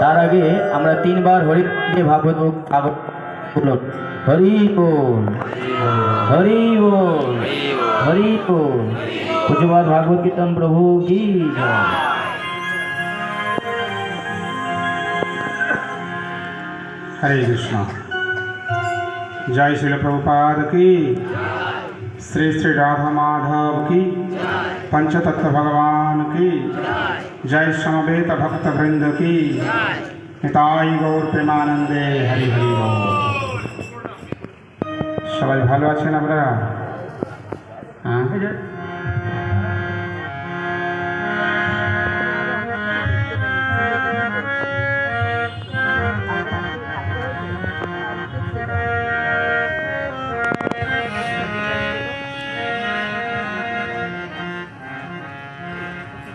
তার আগে আমরা তিনবার হরি ভাগবত বলুন। হরি বল, হরি বল, হরি বল। পূজ্যপাদ ভাগবত কীর্তন প্রভু কি জয়। हरे कृष्णा। जय श्री प्रभुपाद की, श्री श्री राधा माधव की, पंचतत्व भगवान की जय, समवेत भक्त वृंद की निताई गौर प्रेमानंदे हरि हरि बोल। सबाई भालो आছেন আপনারা? হ্যাঁ,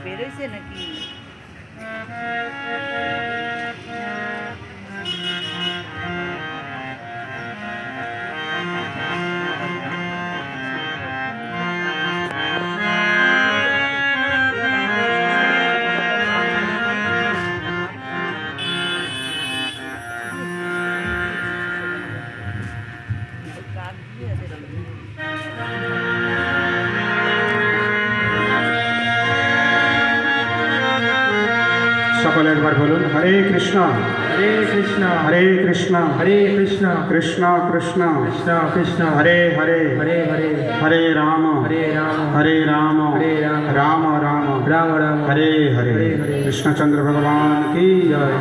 বেরোইছে নাকি? সকলে একবার বলুন হরে কৃষ্ণ, हरे कृष्णा হরে কৃষ্ণ, हरे कृष्णा কৃষ্ণ কৃষ্ণ, कृष्णा कृष्णा হরে হরে, हरे हरे হরে রাম, हरे राम हरे राम, हरे राम राम राम, राम राम हरे हरे। हरे हरे। कृष्णचंद्र भगवान की जय।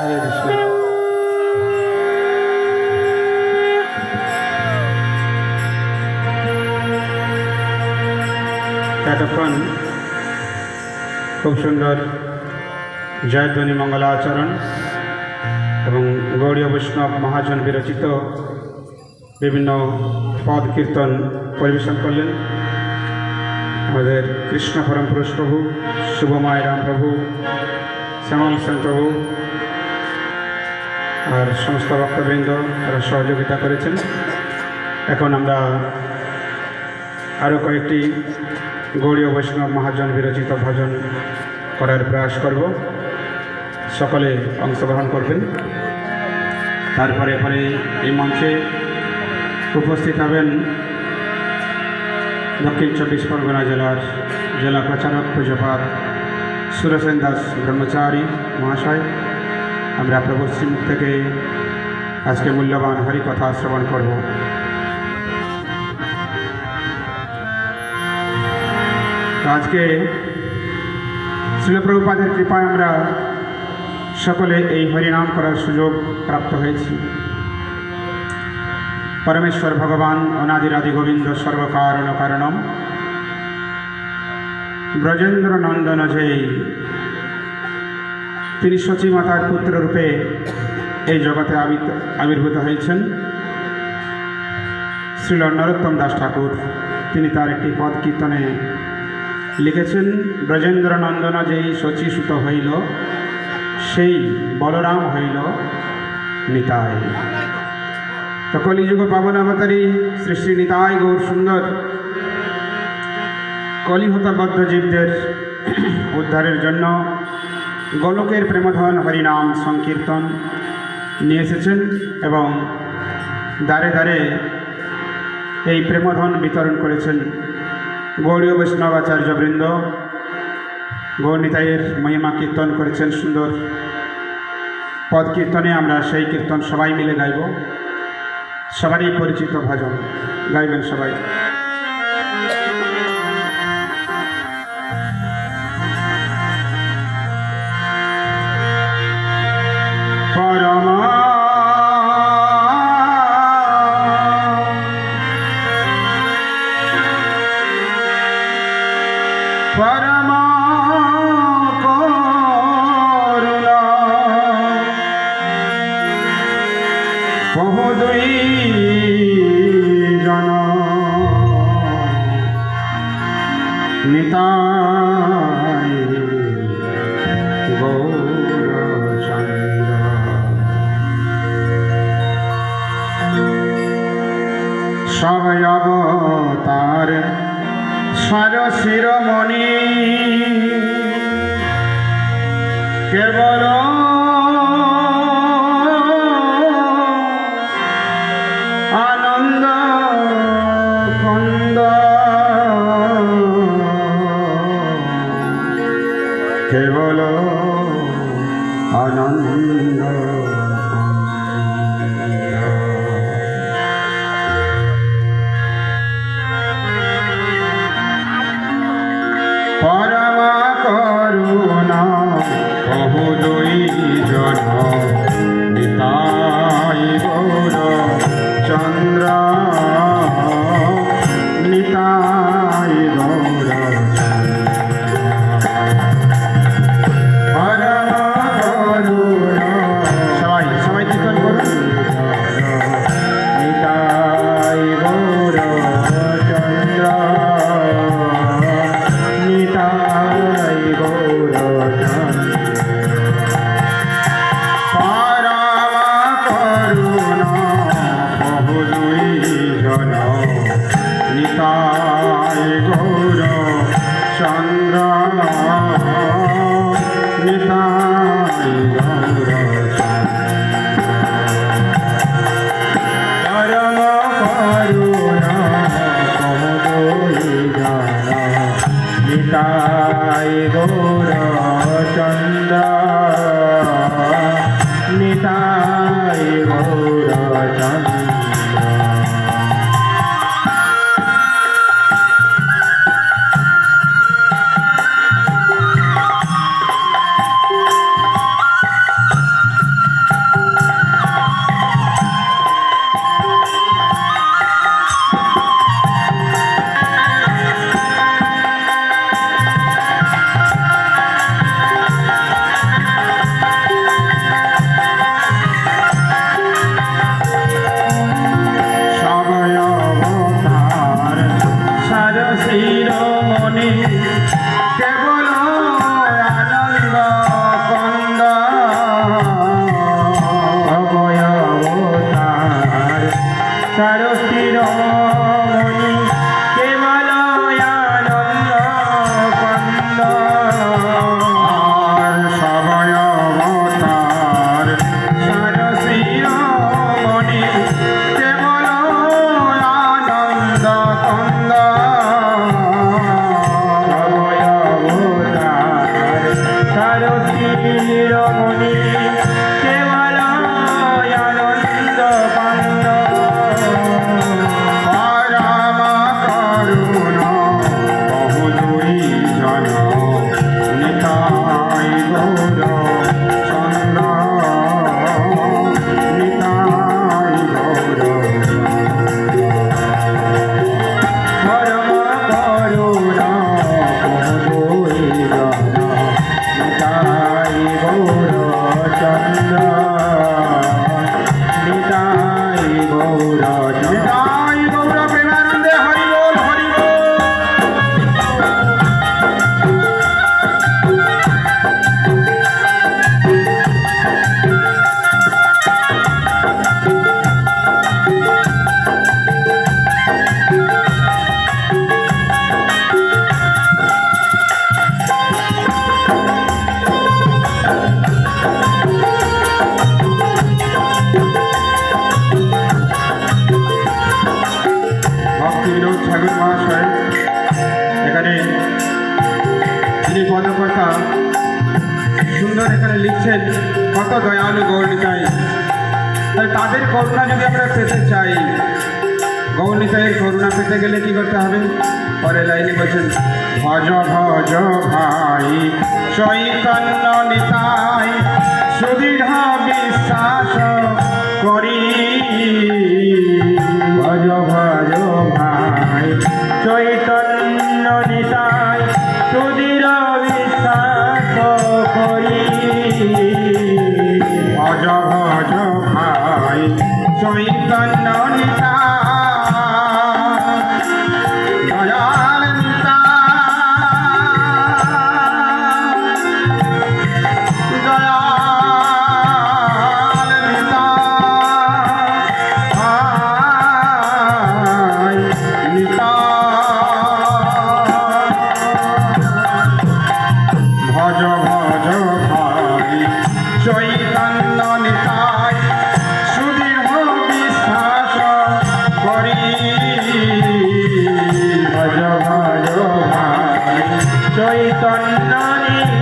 हरे कृष्ण। এতক্ষণ খুব সুন্দর জয়ধ্বনি মঙ্গলাচরণ এবং গৌড়ীয় বৈষ্ণব মহাজন বিরচিত বিভিন্ন পদ কীর্তন পরিবেশন করলেন আমাদের কৃষ্ণ পরম পুরুষ প্রভু, শুভময় রাম প্রভু, শ্যামল সেন প্রভু আর সমস্ত ভক্তবৃন্দ তারা সহযোগিতা করেছেন। এখন আমরা আরও কয়েকটি গৌড়ীয় বৈষ্ণব মহাজন বিরচিত ভজন করার প্রয়াস করব। সকলে অংশগ্রহণ করবেন। তারপরে এখানে এই মঞ্চে উপস্থিত হবেন দক্ষিণ চব্বিশ পরগনা জেলার জেলা প্রচারক পূজ্যপাদ সুরসেন দাস ব্রহ্মচারী মহাশয়। আমরা প্রভুর শ্রীমুখ থেকে আজকে মূল্যবান হরি কথা শ্রবণ করব। আজকে শ্রীল প্রভুপাদের কৃপায় আমরা সকলে এই হরিনাম করার সুযোগ প্রাপ্ত হয়েছি। পরমেশ্বর ভগবান অনাদিরাদি গোবিন্দ সর্বকারণ কারণম ব্রজেন্দ্র নন্দন যেই, তিনি সচী মাতার পুত্র রূপে এই জগতে আবির্ভূত হয়েছেন। শ্রীল নরোত্তম দাস ঠাকুর তিনি তার একটি পদ কীর্তনে লিখেছেন, ব্রজেন্দ্র নন্দন যেই শচীসুত হইল, সেই বলরাম হইল নিতাই। তো কলিযুগ পাবন অবতারী শ্রী শ্রী নিতাই গৌর সুন্দর কলিহতবদ্ধ জীবদের উদ্ধারের জন্য গোলকের প্রেমধন হরিনাম সংকীর্তন নিয়ে এসেছেন এবং দ্বারে দ্বারে এই প্রেমধন বিতরণ করেছেন। গৌড়ীয় বৈষ্ণব আচার্যবৃন্দ গৌর নিতাইয়ের মহিমা কীর্তন করেছেন সুন্দর পদ কীর্তনে। আমরা সেই কীর্তন সবাই মিলে গাইব। সবারই পরিচিত ভজন গাইবেন সবাই। পরমা পরমা করুণা বহু দুই জন সবাই অবতার সার শিরোমণি কেবল আনন্দ কন্দ কেবল আনন্দ পরম করুণা বহু দুই জন নিতাই গৌর চন্দ্র নিতাই গৌর পরম করুণা সবাই সবাই কীর্তন করুন নিতাই গৌর চন্দ্র নিতাই গৌর পরম করুণা বহু দুই জন নিতাই গৌর চন্দ্র নিতাই গৌর পরম করুণা বহু দুই জন নিতাই গৌর চন্দ্র নিতাই গৌর চন্দ্র সবাই অবতার সার শিরোমণি কেবল আনন্দ কন্দ সবাই অবতার সার শিরোমণি কেবল আনন্দ কন্দ আর সবাই অবতার সার শিরোমণি কেবল আনন্দ কন্দ সবাই অবতার সার শিরোমণি কেবল আনন্দ কন্দ পরম করুণা বহু দুই জন নিতাই গৌর চন্দ্র নিতাই গৌর পরম করুণা বহু দুই জন নিতাই গৌর চন্দ্র নিতাই গৌর নিতাই গৌর প্রেমানন্দে হরি বল হরি বল ভক্তি বিনোদ ঠাকুর মহাশয় এখানে যিনি পদকর্তা সুন্দর এখানে লিখছেন কত দয়ালু গৌরনিতাই তাই তাদের করুণা যদি আমরা পেতে চাই গৌরনিতাইয়ের করুণা পেতে গেলে কি করতে হবে পরে লাইনে বলছেন ভজ ভজ ভাই চৈতন্য নিতাই সুদৃঢ় বিশ্বাস করি ভজ ভজ ভাই চৈতন্য নিতাই সুদৃঢ় বিশ্বাস করি ভজ ভজ ভাই চৈতন্য নিতাই দয়াল নিতাই দয়াল নিতাই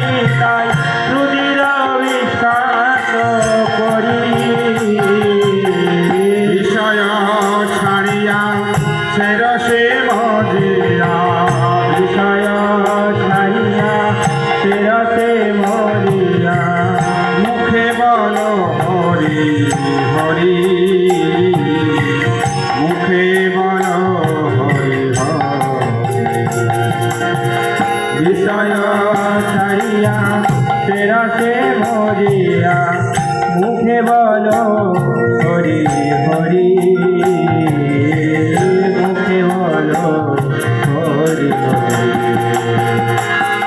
নিতাই রুদির বিশ্বাস করি বিষয় ছাড়িয়া সে রসে মজিয়া বিষয় ছাড়িয়া শিরসে মরিয়া মুখে বল হরি হরি মুখে বল হরি হরি বিষয় ছাড়িয়া শিরসে মরিয়া মুখে বলো হরি হরি মুখে বলো হরি হরি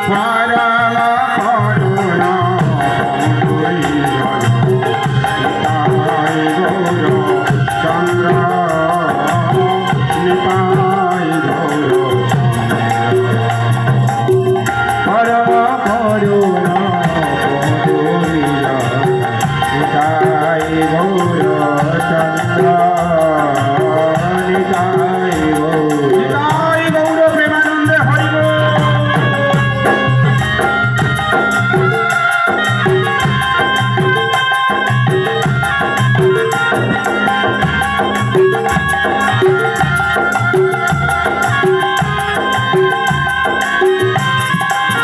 পরম করুণা নিতাই গৌর চন্দ্র নিতাই গৌর পরম করুণা নিতাই গৌর চন্দ্র নিতাই গৌর নিতাই গৌর প্রেমানন্দে হরি বল।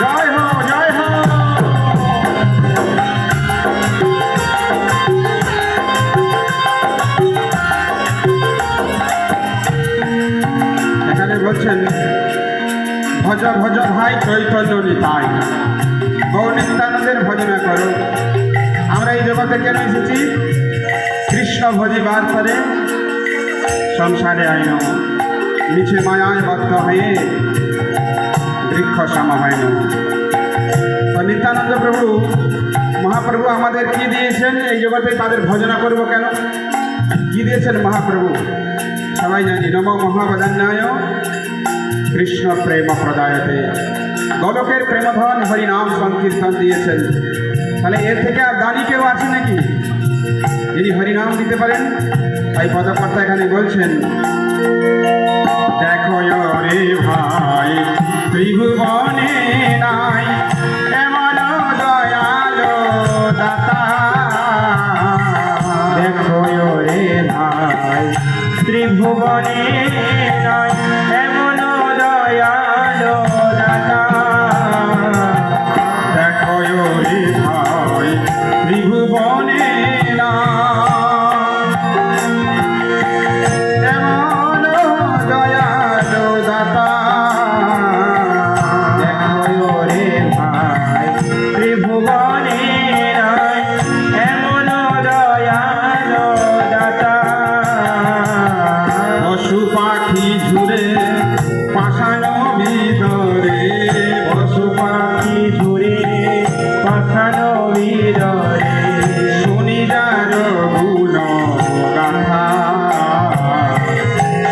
জয় হো জয় হো এখানে বলছেন ভজ ভজ ভাই চৈতন্য নিতাই গৌর নিত্যানন্দের ভজনা করো। আমরা এই জগতে কেন এসেছি? কৃষ্ণ ভজিবার পরে সংসারে আইন মিছে মায়ায় বদ্ধ হয়ে বৃক্ষ সম হয় না। তো নিত্যানন্দ প্রভু মহাপ্রভু আমাদের কি দিয়েছেন? এই জগতে তাদের ভজনা করব কেন? কি দিয়েছেন মহাপ্রভু? সবাই জানি নম মহাবদান্যায় কৃষ্ণ প্রেম প্রদায়তে। গোলকের প্রেমধন হরিনাম সংকীর্তন দিয়েছেন। তাহলে এর থেকে আর দানি কেউ আছে নাকি যিনি হরিনাম দিতে পারেন? তাই পদকর্তা এখানে বলছেন, দেখো রে ভাই ত্রিভুবনে নাই এমন দয়ালো দাতা। দেখো রে ভাই ত্রিভুবনে নাই এমন দয়ালো দাতা। দেখো রে ভাই ত্রিভুবনে নাই এমন দয়ালো দাতা। দেখো রে ভাই ত্রিভুবনে নাই এমন দয়ালো দাতা। পশু পাখি ঝুরে পাষাণ ভিতরে পশু পাখি ঝুরে পাখান বিদরে শুনি যার গুণ গাথা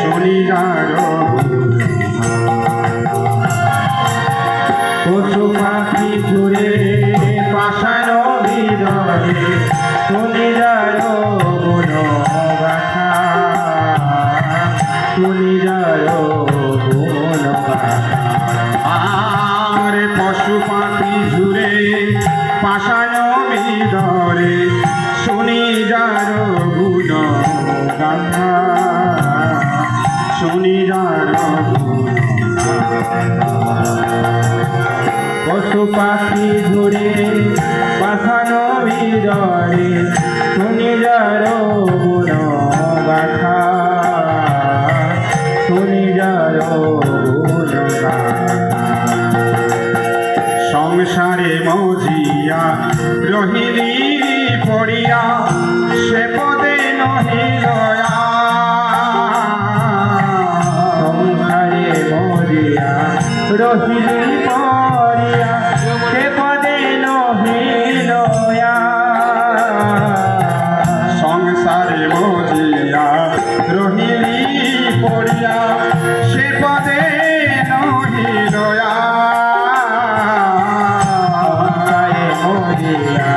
শুনি যার পশু পাখি ঘুরে পাষাণ বিদরে শুনিদার গুণ গাথা শুনিদার গুণ গাথা। আর পশু পাখি ঝুরে পাষাণ ভিতরে শুনি যার গুণ গাথা শুনি যার গুণ পশু পাখি ঘুরে পাষাণ বিদরে শুনিদার গুণ গাথা শুনিদার গুণ গাথা। সংসারে মজিয়া রহিলি পড়িয়া সে পদে নহিলয়া। সংসারে মরিয়া রহিলি পরিয়া সে পদে নহিলয়া। সংসারে মজিয়া রহিলি পড়িয়া সে পদে নহিলয়া। সংসারে মরিয়া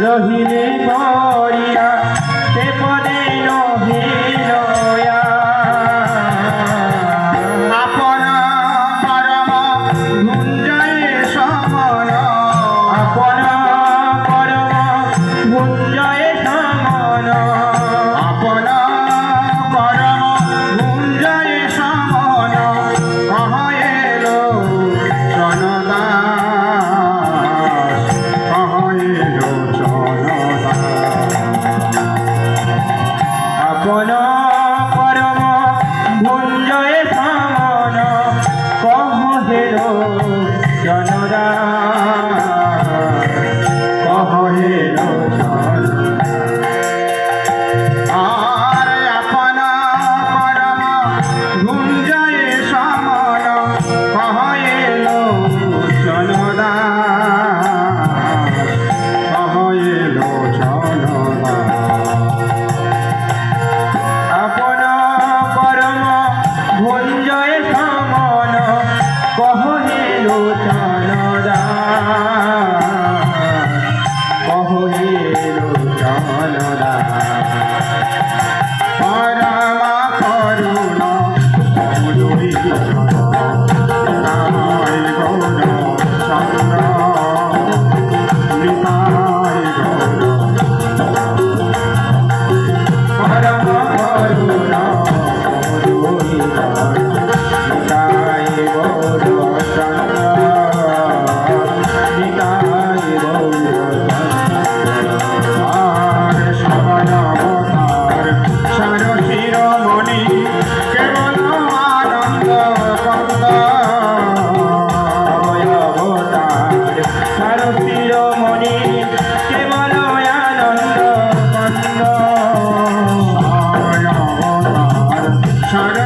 রহিলি পরিয়া সে পদে নহিলয়া। আপন পরম ধন্য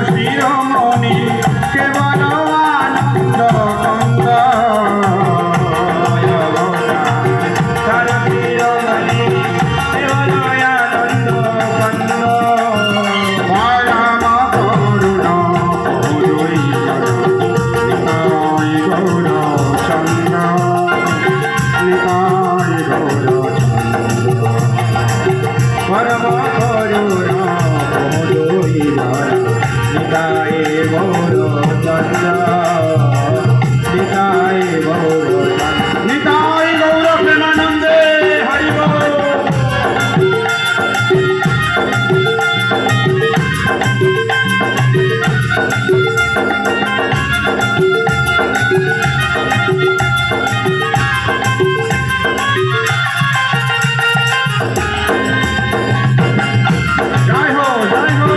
শিরোমণি কেবল আনন্দ কন্দ তার শিরোমণি কেবল আনন্দ কন্দ পরম করুণ উদয় নিতাই গৌর চন্দ্র নিতাই গৌর পরম করুণ নিতায় গৌর চন্দ্র নিতায় গৌর নিতাই গৌর প্রেমানন্দে হরি বল। জয় হো জয় হো।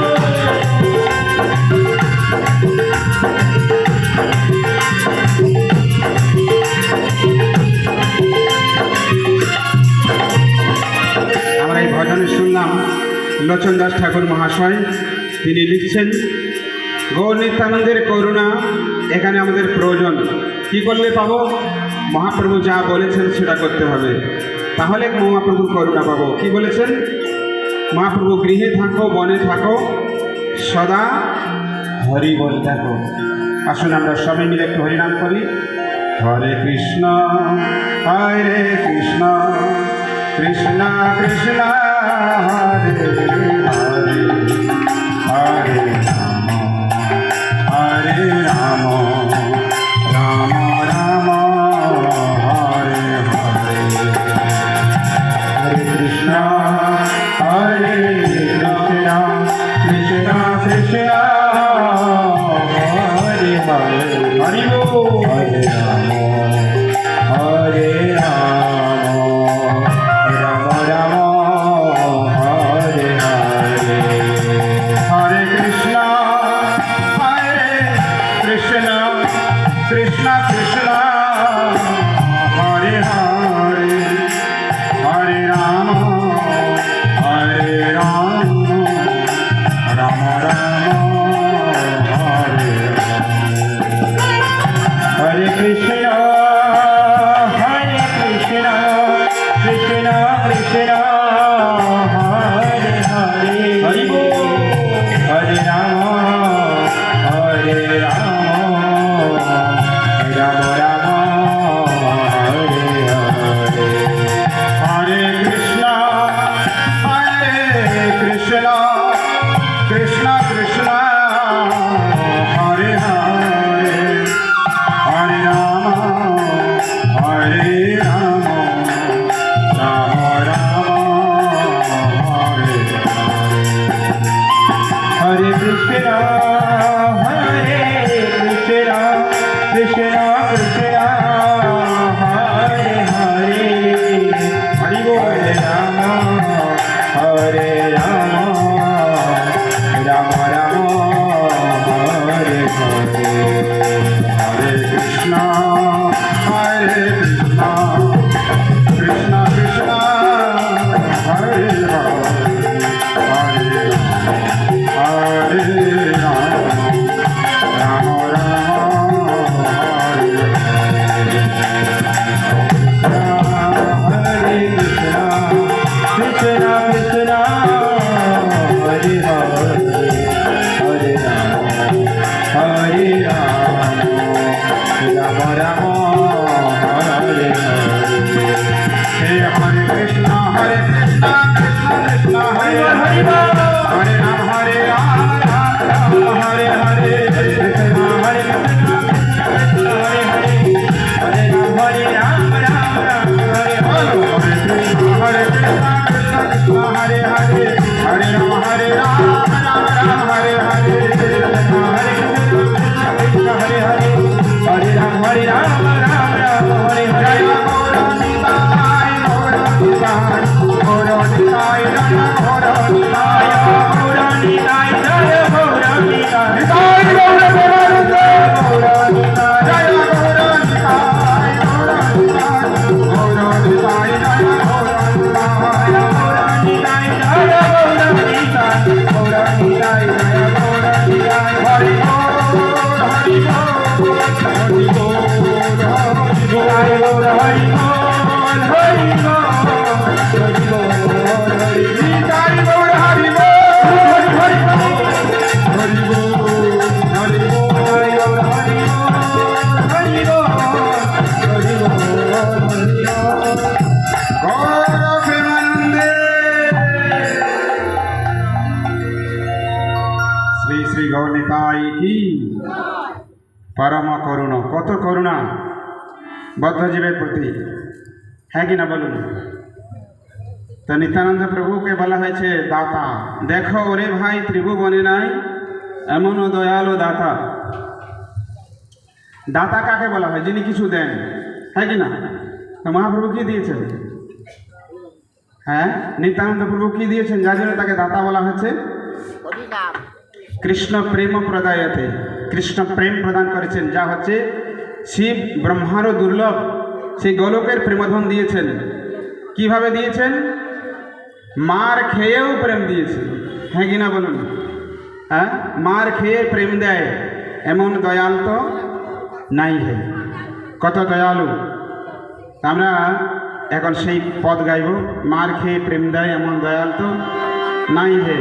আমরা এই ভজনে শুনলাম লোচন দাস ঠাকুর মহাশয়, তিনি লিখছেন গৌর নিত্যানন্দের করুণা এখানে আমাদের প্রয়োজন। কি করলে পাবো? মহাপ্রভু যা বলেছেন সেটা করতে হবে, তাহলে মহাপ্রভুর করুণা পাবো। কি বলেছেন? মহাপ্রভু গৃহে থাকো বনে থাকো সদা হরি বল থাকো। আসুন আমরা সবাই মিলে একটু হরিনাম করি। হরে কৃষ্ণ হরে কৃষ্ণ কৃষ্ণ কৃষ্ণ হরে হরে হরে রাম রাম রাম হরে হরে। হরে কৃষ্ণ হরে কৃষ্ণ কৃষ্ণ কৃষ্ণ হরে হরে হরি বল। হরে রাম হরে রাম রাম রাম হরে হরে। হরে কৃষ্ণ গোসাই কি পরম করুণ, কত করুণা বদ্ধজীবের প্রতি, হ্যাঁ কি না বলুন? তো নিত্যানন্দ প্রভুকে বলা হয়েছে দাতা। দেখো ওরে ভাই, ত্রিভুবনে নাই এমন দয়ালু দাতা। দাতা কাকে বলা হয়? যিনি কিছু দেন, হ্যাঁ কি না? তো মহাপ্রভু কি দিয়েছেন? হ্যাঁ, নিত্যানন্দ প্রভু কি দিয়েছেন যার জন্য তাকে দাতা বলা হচ্ছে? কৃষ্ণ প্রেম প্রদায়তে, কৃষ্ণ প্রেম প্রদান করেছেন, যা হচ্ছে শিব ব্রহ্মারও দুর্লভ। সেই গোলকের প্রেমধন দিয়েছেন। কিভাবে দিয়েছেন? মার খেয়েও প্রেম দিয়েছেন, হ্যাঁ কি না বলুন? হ্যাঁ, মার খেয়ে প্রেম দেয় এমন দয়াল তো নাই হে। কত দয়ালু! আমরা এখন সেই পদ গাইব, মার খেয়ে প্রেম দেয় এমন দয়াল তো নাই হে।